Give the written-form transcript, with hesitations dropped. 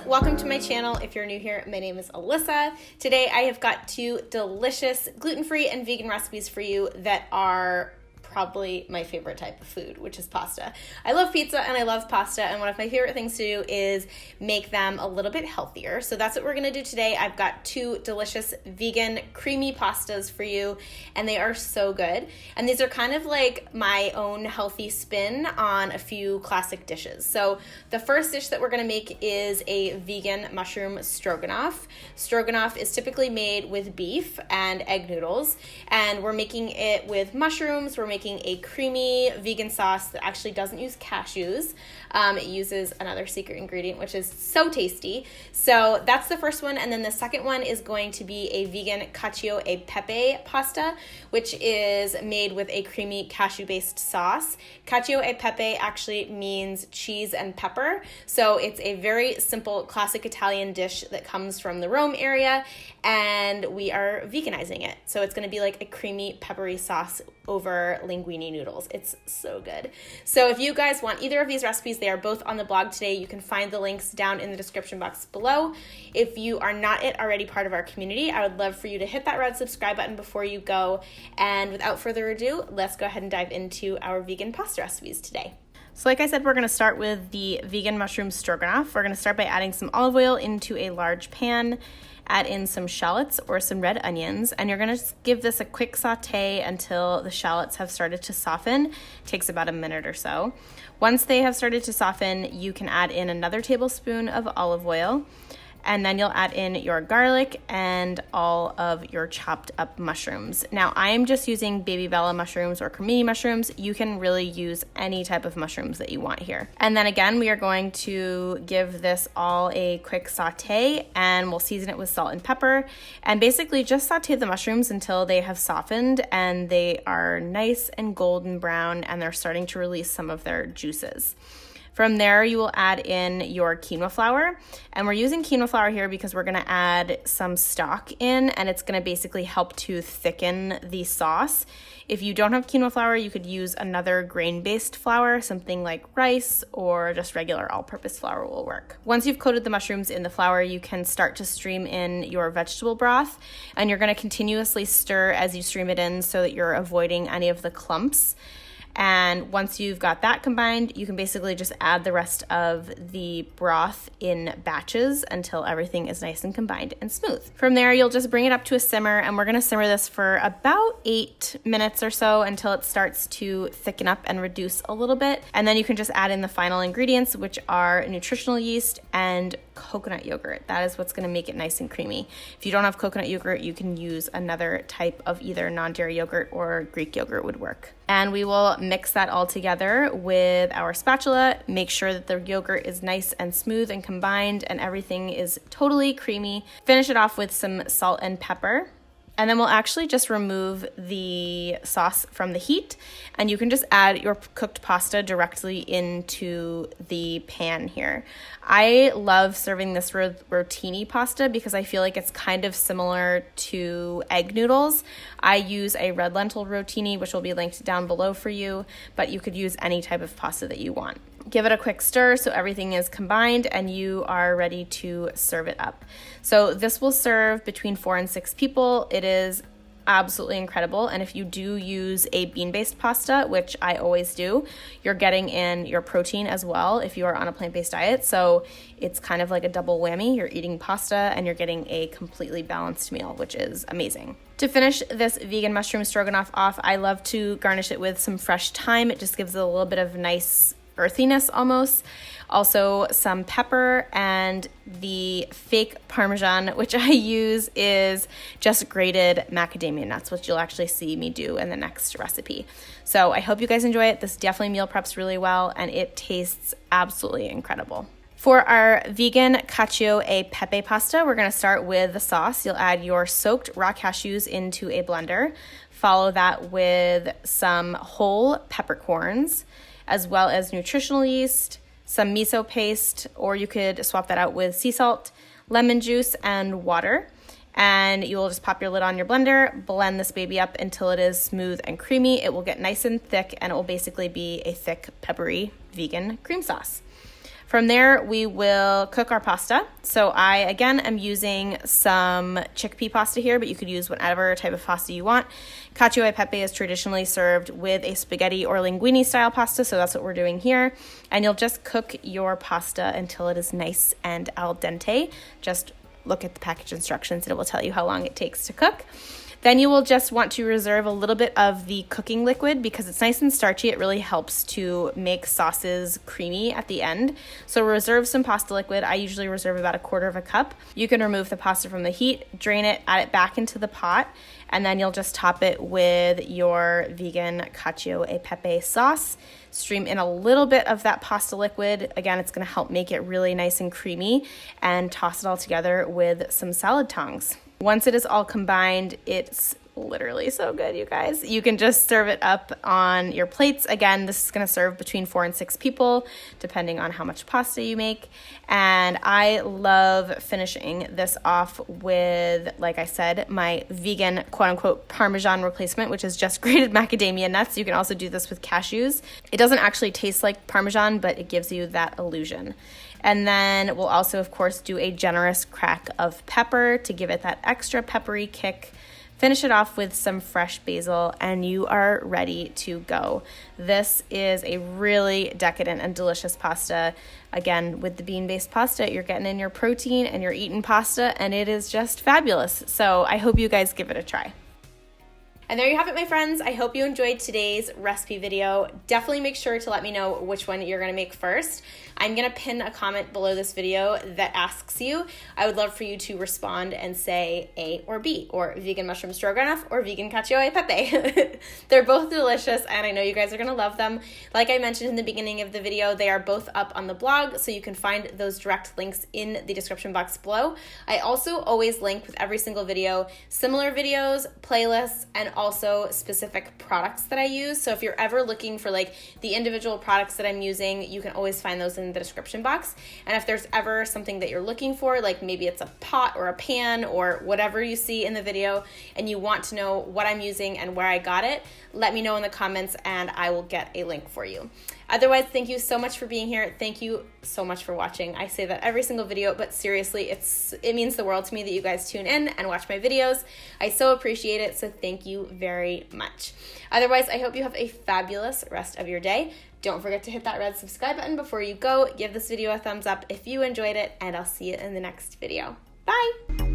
welcome to my channel. If you're new here, my name is Alyssa. Today I have got 2 delicious gluten-free and vegan recipes for you that are probably my favorite type of food, which is pasta. I love pizza and I love pasta, and one of my favorite things to do is make them a little bit healthier. So that's what we're gonna do today. I've got 2 delicious vegan creamy pastas for you, and they are so good. And these are kind of like my own healthy spin on a few classic dishes. So the first dish that we're gonna make is a vegan mushroom stroganoff. Stroganoff is typically made with beef and egg noodles, and we're making it with mushrooms. We're making a creamy vegan sauce that actually doesn't use cashews. It uses another secret ingredient, which is so tasty. So that's the first one. And then the second one is going to be a vegan Cacio e Pepe pasta, which is made with a creamy cashew-based sauce. Cacio e Pepe actually means cheese and pepper. So it's a very simple classic Italian dish that comes from the Rome area, and we are veganizing it. So it's going to be like a creamy peppery sauce over linguine noodles. It's so good. So if you guys want either of these recipes, they are both on the blog today. You can find the links down in the description box below. If you are not already part of our community, I would love for you to hit that red subscribe button before you go. And without further ado, let's go ahead and dive into our vegan pasta recipes today. So like I said, we're going to start with the vegan mushroom stroganoff. We're going to start by adding some olive oil into a large pan. Add in some shallots or some red onions, and you're going to give this a quick saute until the shallots have started to soften. It takes about a minute or so. Once they have started to soften, you can add in another tablespoon of olive oil, and then you'll add in your garlic and all of your chopped up mushrooms. Now, I am just using baby bella mushrooms or cremini mushrooms. You can really use any type of mushrooms that you want here. And then again, we are going to give this all a quick saute, and we'll season it with salt and pepper, and basically just saute the mushrooms until they have softened and they are nice and golden brown and they're starting to release some of their juices. From there, you will add in your quinoa flour, and we're using quinoa flour here because we're gonna add some stock in, and it's gonna basically help to thicken the sauce. If you don't have quinoa flour, you could use another grain-based flour, something like rice or just regular all-purpose flour will work. Once you've coated the mushrooms in the flour, you can start to stream in your vegetable broth, and you're gonna continuously stir as you stream it in so that you're avoiding any of the clumps. And once you've got that combined, you can basically just add the rest of the broth in batches until everything is nice and combined and smooth. From there, you'll just bring it up to a simmer, and we're gonna simmer this for about 8 minutes or so until it starts to thicken up and reduce a little bit. And then you can just add in the final ingredients, which are nutritional yeast and coconut yogurt. That is what's gonna make it nice and creamy. If you don't have coconut yogurt, you can use another type of either non-dairy yogurt or Greek yogurt would work. And we will mix that all together with our spatula. Make sure that the yogurt is nice and smooth and combined and everything is totally creamy. Finish it off with some salt and pepper. And then we'll actually just remove the sauce from the heat, and you can just add your cooked pasta directly into the pan here. I love serving this rotini pasta because I feel like it's kind of similar to egg noodles. I use a red lentil rotini, which will be linked down below for you, but you could use any type of pasta that you want. Give it a quick stir so everything is combined and you are ready to serve it up. So this will serve between 4 and 6 people. It is absolutely incredible. And if you do use a bean-based pasta, which I always do, you're getting in your protein as well if you are on a plant-based diet. So it's kind of like a double whammy. You're eating pasta and you're getting a completely balanced meal, which is amazing. To finish this vegan mushroom stroganoff off, I love to garnish it with some fresh thyme. It just gives it a little bit of nice earthiness almost. Also some pepper, and the fake Parmesan, which I use, is just grated macadamia nuts, which you'll actually see me do in the next recipe. So I hope you guys enjoy it. This definitely meal preps really well, and it tastes absolutely incredible. For our vegan Cacio e Pepe pasta, we're gonna start with the sauce. You'll add your soaked raw cashews into a blender. Follow that with some whole peppercorns, as well as nutritional yeast, some miso paste, or you could swap that out with sea salt, lemon juice, and water. And you will just pop your lid on your blender, blend this baby up until it is smooth and creamy. It will get nice and thick, and it will basically be a thick, peppery vegan cream sauce. From there, we will cook our pasta. So I, again, am using some chickpea pasta here, but you could use whatever type of pasta you want. Cacio e pepe is traditionally served with a spaghetti or linguine style pasta, so that's what we're doing here. And you'll just cook your pasta until it is nice and al dente. Just look at the package instructions and it will tell you how long it takes to cook. Then you will just want to reserve a little bit of the cooking liquid because it's nice and starchy. It really helps to make sauces creamy at the end. So reserve some pasta liquid. I usually reserve about 1/4 cup. You can remove the pasta from the heat, drain it, add it back into the pot, and then you'll just top it with your vegan Cacio e pepe sauce. Stream in a little bit of that pasta liquid. Again, it's gonna help make it really nice and creamy, and toss it all together with some salad tongs. Once it is all combined, it's literally so good, you guys. You can just serve it up on your plates. Again, this is gonna serve between 4 and 6 people, depending on how much pasta you make. And I love finishing this off with, like I said, my vegan quote-unquote Parmesan replacement, which is just grated macadamia nuts. You can also do this with cashews. It doesn't actually taste like Parmesan, but it gives you that illusion. And then we'll also, of course, do a generous crack of pepper to give it that extra peppery kick. Finish it off with some fresh basil, and you are ready to go. This is a really decadent and delicious pasta. Again, with the bean-based pasta, you're getting in your protein and you're eating pasta, and it is just fabulous. So I hope you guys give it a try. And there you have it, my friends. I hope you enjoyed today's recipe video. Definitely make sure to let me know which one you're gonna make first. I'm gonna pin a comment below this video that asks you. I would love for you to respond and say A or B, or vegan mushroom stroganoff or vegan cacio e pepe. They're both delicious, and I know you guys are gonna love them. Like I mentioned in the beginning of the video, they are both up on the blog, so you can find those direct links in the description box below. I also always link with every single video similar videos, playlists, and also specific products that I use. So if you're ever looking for like the individual products that I'm using, you can always find those in the description box. And if there's ever something that you're looking for, like maybe it's a pot or a pan or whatever you see in the video, and you want to know what I'm using and where I got it, let me know in the comments and I will get a link for you. Otherwise, thank you so much for being here. Thank you so much for watching. I say that every single video, but seriously, it means the world to me that you guys tune in and watch my videos. I so appreciate it, so thank you very much. Otherwise, I hope you have a fabulous rest of your day. Don't forget to hit that red subscribe button before you go. Give this video a thumbs up if you enjoyed it, and I'll see you in the next video. Bye!